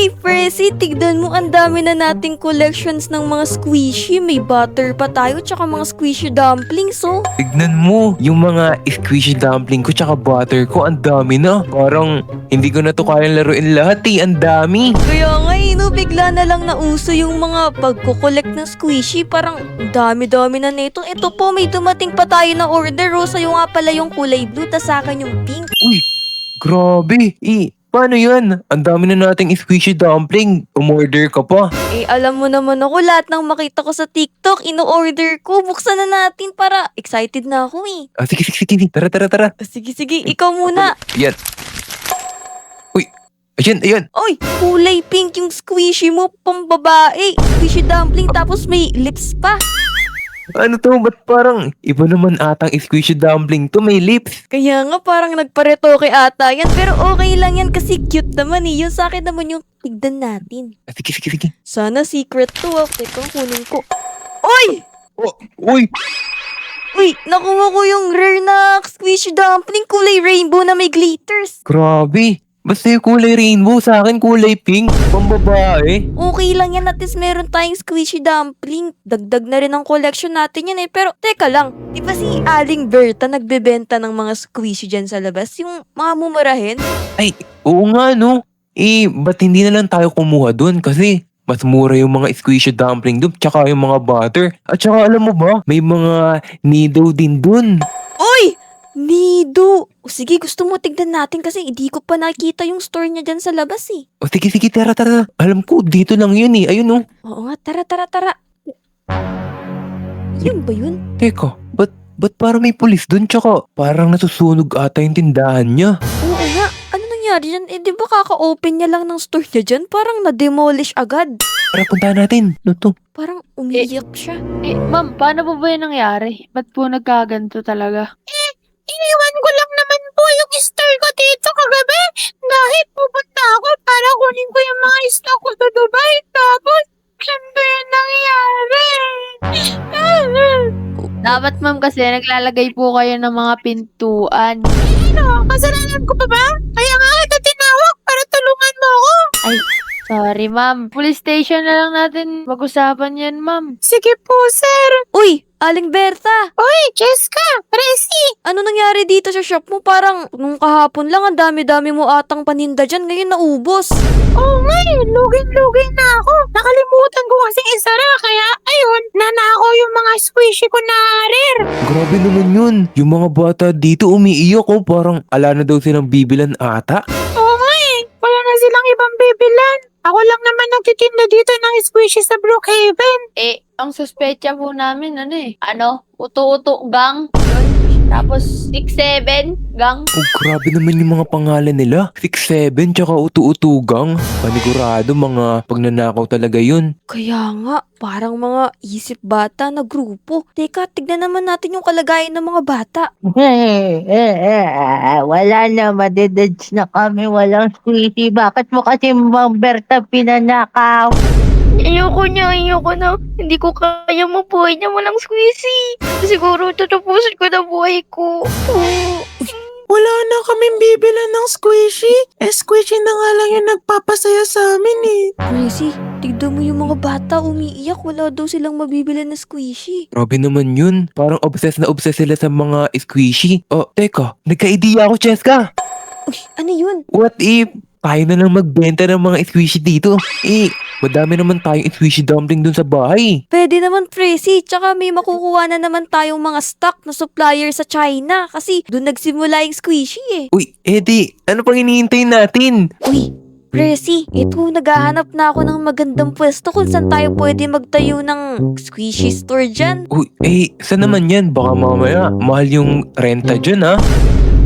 Uy, Presi, tignan mo, ang dami na nating collections ng mga squishy. May butter pa tayo, tsaka mga squishy dumplings, oh. Tignan mo, yung mga squishy dumpling ko tsaka butter ko, ang dami na. Parang hindi ko na to kayang laruin lahat ang dami. Kaya nga, no, bigla na lang nauso yung mga pagkukolekt ng squishy. Parang dami-dami na nito. Ito po, may dumating pa tayo na order, oh. Sa'yo nga pala yung kulay blue, tas sa akin yung pink. Uy, grabe. Paano yan? Ang dami na nating squishy dumpling. Umorder ka pa. Eh, alam mo naman ako, lahat ng makita ko sa TikTok, ino-order ko. Buksan na natin para excited na ako, eh. Sige. Tara. Sige, ikaw muna. Yan. Uy, ayan. Oy, kulay pink yung squishy mo, pambabae. Squishy dumpling, tapos may lips pa. Ano to? Ba't parang iba naman atang squishy dumpling to? May lips. Kaya nga, parang nagparetoke ata yan. Pero okay lang yan kasi cute naman eh. Yung sa akin naman yung tignan natin. Sige. Sana secret to, ah. Teka, kunin ko. Oy! Oh, uy, Uy, nakuha ko yung rare na squishy dumpling, kulay rainbow na may glitters. grabe. Basta yung kulay rainbow, sa akin kulay pink. Pambabae. Okay lang yan, at least meron tayong squishy dumpling. Dagdag na rin ang collection natin yan eh. Pero teka lang, di ba si Aling Berta nagbebenta ng mga squishy dyan sa labas? Yung mga mumurahin? Ay, oo nga no. Ba't hindi na lang tayo kumuha dun? Kasi mas mura yung mga squishy dumpling dun, tsaka yung mga butter. At tsaka alam mo ba, may mga nido din dun. Uy! Nido! O sige, gusto mo tignan natin kasi hindi ko pa nakita yung store niya dyan sa labas eh. O sige, tara. Alam ko, dito lang yun Ayun oh. Oo nga, tara. Yun ba yun? Teka, ba't parang may pulis dun? Tsaka parang nasusunog ata yung tindahan niya. Oo nga, ano nangyari dyan? Eh di ba kaka-open niya lang ng store niya dyan? Parang na-demolish agad. Tara, puntahan natin. Ano to? Parang umiyak siya. Ma'am, paano po ba yung nangyari? Ba't po nagkaganto talaga? Iniwan ko lang naman po yung store ko dito kagabi dahil pupunta ako para kunin ko yung mga stock ko sa Dubai. Tapos, ganito yung nangyari. Dapat ma'am kasi naglalagay po kayo ng mga pintuan. Ano? Kasalanan ko pa ba? Kaya nga kita tinawag para tulungan mo ako. Sorry ma'am. Police station na lang natin pag-usapan yan ma'am. Sige po, sir. Uy! Aling Berta! Oy, Jessica, Presi. Ano nangyari dito sa shop mo? Parang nung kahapon lang ang dami-dami mo atang paninda dyan. Ngayon naubos. Oo nga lugin-lugin na ako. Nakalimutan ko kasing isara, kaya ayun, nanakaw yung mga squishy ko na rare. Grabe naman yun. Yung mga bata dito umiiyak parang ala na daw silang bibilan ata. Oo nga wala na silang ibang bibilan. Ako lang naman nagtitinda dito ng squishy sa Brookhaven. Ang suspecha po namin uto-uto gang. Tapos 6-7 gang. Oh, grabe naman yung mga pangalan nila. 6'7" tsaka utu-utugang. Panigurado mga pagnanakaw talaga yun. Kaya nga, parang mga isip bata na grupo. Teka, tignan naman natin yung kalagayan ng mga bata. Wala na, madededge na kami, walang squishy. Bakit mo kasi Ma'am Berta pinanakaw? Ayoko na. Hindi ko kaya mabuhay na walang squishy. Siguro tatapusin ko na buhay ko. Wala na kaming bibilan ng squishy. Squishy na nga lang yung nagpapasaya sa amin Crazy, tignan mo yung mga bata umiiyak. Wala daw silang mabibili na squishy. Grabe naman yun. Parang obsessed sila sa mga squishy. Oh, teka. Nagka-idea ako, Cheska. Uy, ano yun? What if tayo na lang magbenta ng mga squishy dito? Madami naman tayong squishy dumpling dun sa bahay. Pwede naman, Presi. Tsaka may makukuha na naman tayong mga stock na supplier sa China. Kasi doon nagsimula yung squishy eh. Uy, Eddie, ano pang hinihintay natin? Uy, Presi, ito naghahanap na ako ng magandang pwesto kung saan tayo pwede magtayo ng squishy store dyan. Uy, saan naman yan? Baka mamaya, mahal yung renta dyan, ha?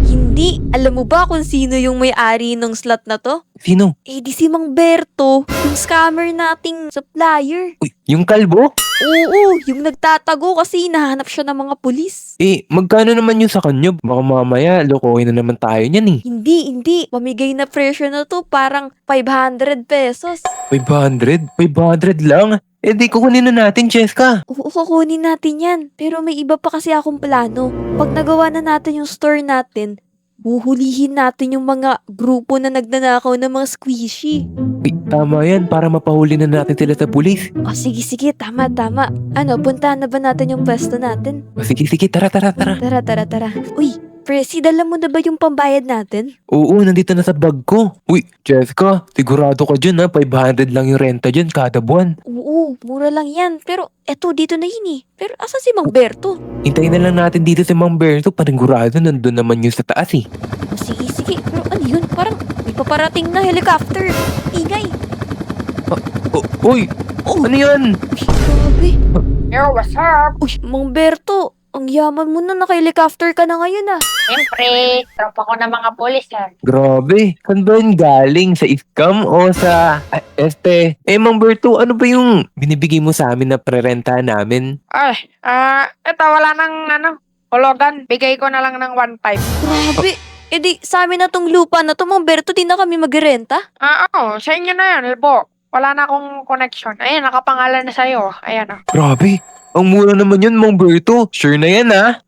Hindi, alam mo ba kung sino yung may-ari ng slot na to? Sino? Eh di si Mang Berto, yung scammer nating supplier. Uy, yung kalbo? Oo, yung nagtatago kasi hinahanap siya ng mga pulis. Magkano naman yun sa kanya? Baka mamaya, lokohin na naman tayo niyan Hindi. Pamigay na presyo na to, parang 500 pesos. 500? 500 lang? Di kukunin na natin, Cheska. Oo, kukunin natin yan. Pero may iba pa kasi akong plano. Pag nagawa na natin yung store natin, huhulihin natin yung mga grupo na nagnanakaw ng mga squishy. Uy, tama yan para mapahuli na natin sila sa pulis. O sige, tama. Ano, puntahan na ba natin yung pwesto natin? O, sige, tara. Tara. Uy, Presi, dala mo na ba yung pambayad natin? Oo, nandito na sa bag ko. Uy, Jessica, sigurado ka dyan ha, 500 lang yung renta dyan kada buwan. Oo, mura lang yan. Pero eto, dito na yun eh. Pero asa si Mang Berto? Hintayin na lang natin dito si Mang Berto, panigurado nandun naman yun sa taas eh. O sige. Pero ano yun? Parang may paparating na helicopter. Ingay. Uy, ano yan? Uy, grabe. Yo, what's up? Uy, Mang Berto, ang yaman mo na, naka-helicopter ka na ngayon ah. Siyempre, tropa ko ng mga pulis, Grabe, saan ba yun galing? Sa scam o sa... Mang Berto, ano ba yung binibigay mo sa amin na prerentahan namin? Ay, eto, wala nang, hologan. Bigay ko na lang ng 1.5. Grabe. E di, sa amin na tong lupa na to, Mang Berto, di na kami magrenta. Oo, sa inyo na yan, Elbo. Wala na akong connection. Ayan, nakapangalan na sa'yo. Ayan, Grabe, ang mura naman yun, Mang Berto. Sure na yan ha?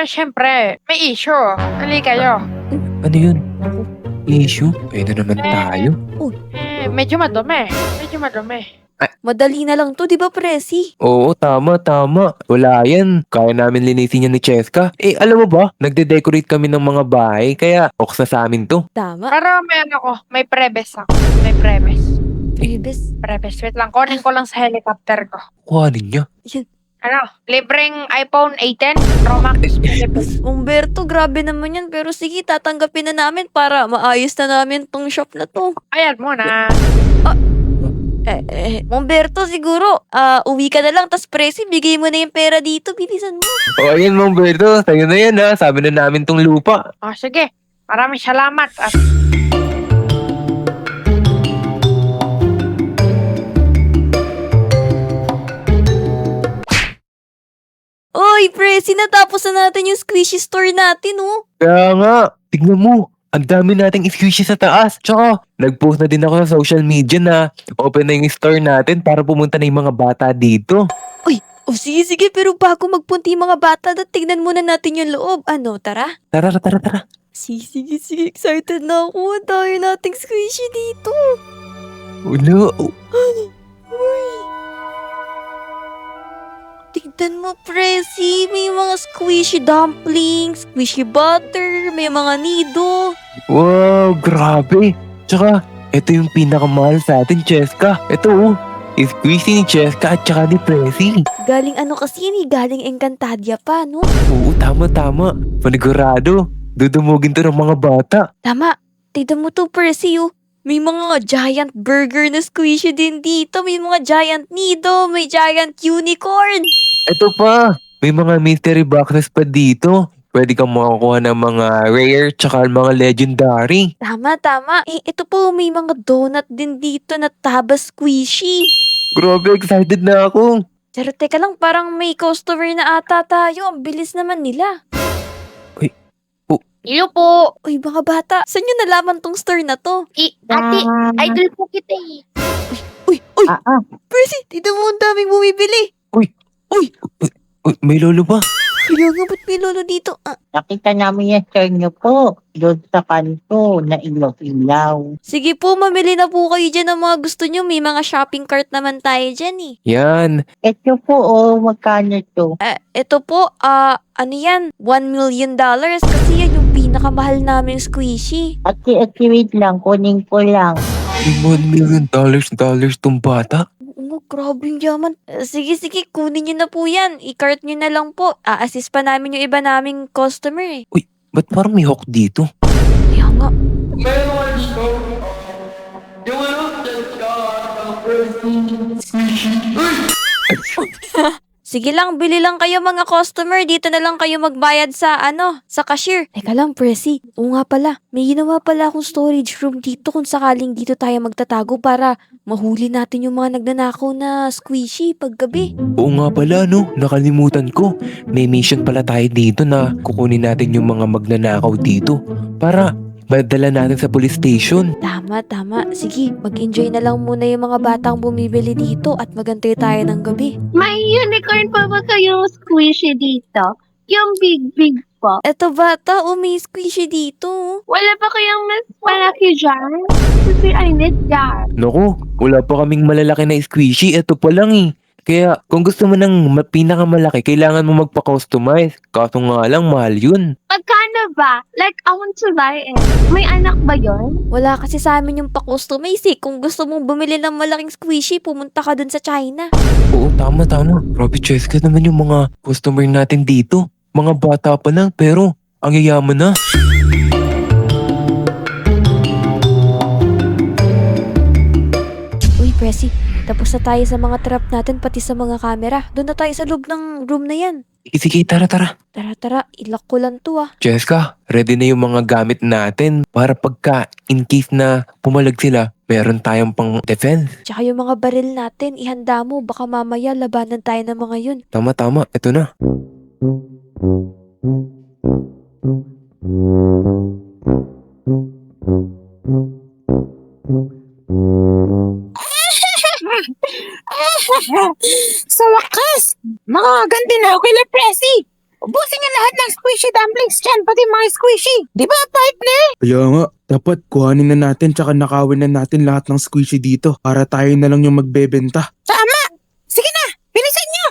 Siyempre, may issue. Hali kayo. Ano yun? Issue? Ayun na naman tayo. Medyo madumi. Madali na lang to, di ba, Presi? Oo, tama. Wala yan. Kaya namin linisin yan ni Cheska. Alam mo ba? Nagde-decorate kami ng mga bahay, kaya oksa sa amin to. Tama. Pero may preves ako. May preves. Ibes. Preves, wait lang. Kunin ko lang sa helicopter ko. Kuhanin niya. Libreng iPhone 18 Pro Max. Umberto, grabe naman yan. Pero sige, tatanggapin na namin para maayos na namin tong shop na to. Ayan muna. Umberto, siguro, uwi ka na lang. Tas Presi, bigay mo na yung pera dito. Bilisan mo. O ayun, Mang Berto. Sa'yo na yan ha. Sabi na namin tong lupa. Sige. Maraming salamat. Oy, Presi, natapos na natin yung squishy store natin, oh. Kaya nga, tignan mo. Ang dami nating squishy sa taas. Tsaka, nag-post na din ako sa social media na open na yung store natin para pumunta na yung mga bata dito. Sige, pero bago magpunta yung mga bata, tignan muna natin yung loob. Ano, tara? Tara. Sige, excited na ako. Ang dami nating squishy dito. Ulo. Tignan mo, Presi. May mga squishy dumplings, squishy butter, may mga nido. Wow, grabe. Tsaka, ito yung pinakamahal sa atin, Cheska. Ito oh. Squishy ni Cheska at tsaka ni Presi. Galing ano kasi ni, galing Encantadia pa, no? Oo, tama. Panigurado. Dudumugin to ng mga bata. Tama. Tignan mo to, Presi, oh. May mga giant burger na squishy din dito. May mga giant nido. May giant unicorn. Ito pa, may mga mystery boxes pa dito. Pwede kang makakuha ng mga rare tsaka mga legendary. Tama. Ito po, may mga donut din dito na taba squishy. Grabe, excited na ako. Pero teka lang, parang may customer na ata tayo. Ang bilis naman nila. Iyo po. Uy, mga bata, saan nyo nalaman tong store na to? Ate, idol po kita Uy, Ah, Percy, tito mo ang daming bumibili. Uy, may lolo ba? Kaya nga, ba't may lolo dito? nakita namin yung store niyo po. Doon sa kanto na ilaw-ilaw. Sige po, mamili na po kayo dyan ng mga gusto nyo. May mga shopping cart naman tayo dyan eh. Yan. Ito po, magkano to? Ito po, ano yan? $1 million kasi yan yung pinakamahal naming squishy. Ate, wait lang. Kunin ko lang. $1 million tong bata. Oo, grabe yung yaman. Sige, kunin nyo na po yan. I-cart nyo na lang po. A-assist pa namin yung iba naming customer eh. Ba't parang may hawk dito? Kaya nga. Sige lang, bili lang kayo mga customer. Dito na lang kayo magbayad sa sa cashier. Teka lang, Presi. Oo nga pala, may ginawa pala akong storage room dito kung sakaling dito tayo magtatago para mahuli natin yung mga nagnanakaw na squishy paggabi. Oo nga pala no, nakalimutan ko. May mission pala tayo dito na kukunin natin yung mga magnanakaw dito para madala natin sa police station. Tama. Sige, mag-enjoy na lang muna yung mga batang bumibili dito at magantay tayo ng gabi. May unicorn pa ba kayong squishy dito? Yung big po? Eto bata, may squishy dito. Wala ba kayang mas malaki dyan? Kasi I need that. Naku, wala pa kaming malalaki na squishy. Ito pa lang eh. Kaya kung gusto mo ng pinakamalaki, kailangan mo magpa-customize. Kaso nga lang, mahal yun. Magkano ba? Like, I want to buy it. May anak ba yon? Wala kasi sa amin yung pa-customize eh. Kung gusto mong bumili ng malaking squishy, pumunta ka dun sa China. Oo, tama. Grabe, Cheska naman yung mga customer natin dito. Mga bata pa lang, pero ang yayaman na. Uy, Presi, tapos na tayo sa mga trap natin, pati sa mga camera. Doon na tayo sa loob ng room na yan. Sige, tara. Tara, ilak ko lang to ah. Cheska, ready na yung mga gamit natin para pagka in case na pumalag sila, meron tayong pang defense. Tsaka yung mga baril natin, ihanda mo. Baka mamaya labanan tayo ng mga yun. Tama, ito na. Sa wakas, makaganti na ako kay Presi. Ubusin niya lahat ng squishy dumplings dyan, pati mga squishy. Di ba, partner? Kaya nga, dapat kuhanin na natin tsaka nakawin na natin lahat ng squishy dito para tayo na lang yung magbebenta. Tama! Sige na, bilisan niyo!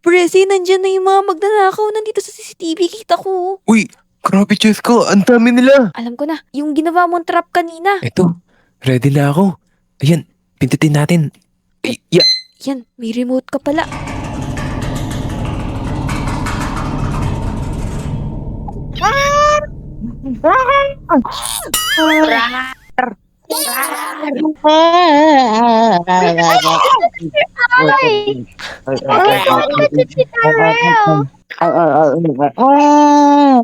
Presi, nandyan na yung mga magnanakaw. Nandito sa CCTV, kita ko. Uy, grabe Cheska, ang dami nila. Alam ko na, yung ginawa mong trap kanina. Ito, ready na ako. Ayan, pindutin natin. Ay, Yan, may remote ka pala.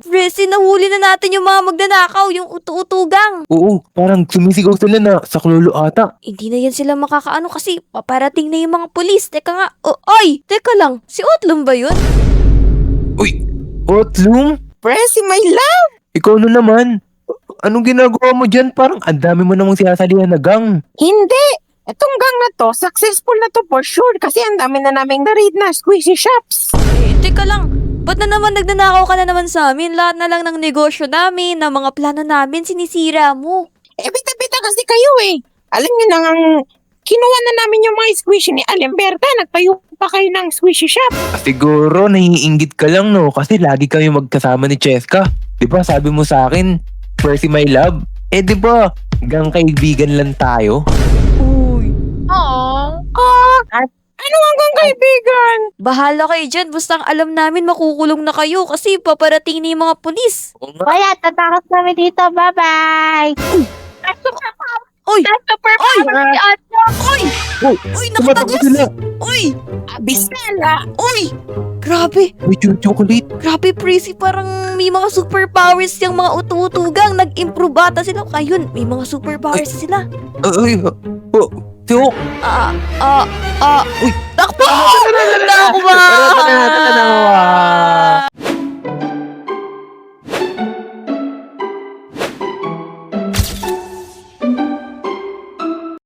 Presi, nahuli na natin yung mga magnanakaw, yung utu-utugang. Oo, parang sumisigaw sila na sa klolo ata. Hindi na yan sila makakaano kasi paparating na yung mga pulis. Teka nga, oy! Teka lang, si Otlum ba yun? Uy, Otlum, Presi, my love! ikaw na naman. Anong ginagawa mo dyan? Parang ang dami mo namang sinasalihan na gang. Hindi! Itong gang na to, successful na to for sure kasi ang dami na naming na-raid na squishy shops. Teka lang, ba't na naman nagnanakaw ka na naman sa amin? Lahat na lang ng negosyo namin, ng mga plano namin, sinisira mo. Bita-bita kasi kayo eh. Alam niyo na ang kinuha na namin yung mga squishy ni Alimberta. Nagtayo pa kayo ng squishy shop. Siguro naiinggit ka lang no kasi lagi kayo magkasama ni Cheska. 'Di ba sabi mo sa akin, Percy my love? 'Di ba? Gang kaibigan lang tayo. Uy, Ano hanggang kaibigan? bahala kayo dyan. Basta ang alam namin, makukulong na kayo kasi paparating na yung mga pulis. Oo nga. Wala, tatakot kami dito. Bye-bye! Uy! Super Oy! power si Otto. Uy! Oh, Uy, tumatakbo nakatagos! sila. Uy! Abisela! Uy! Grabe! May chocolate. Grabe, Prissy. Parang may mga superpowers yung mga utu-utugang. Nag-improve ata sila. Ayun, may mga superpowers sila. Ay, si Oak. Uy! Takbo! Takbo! Tara na.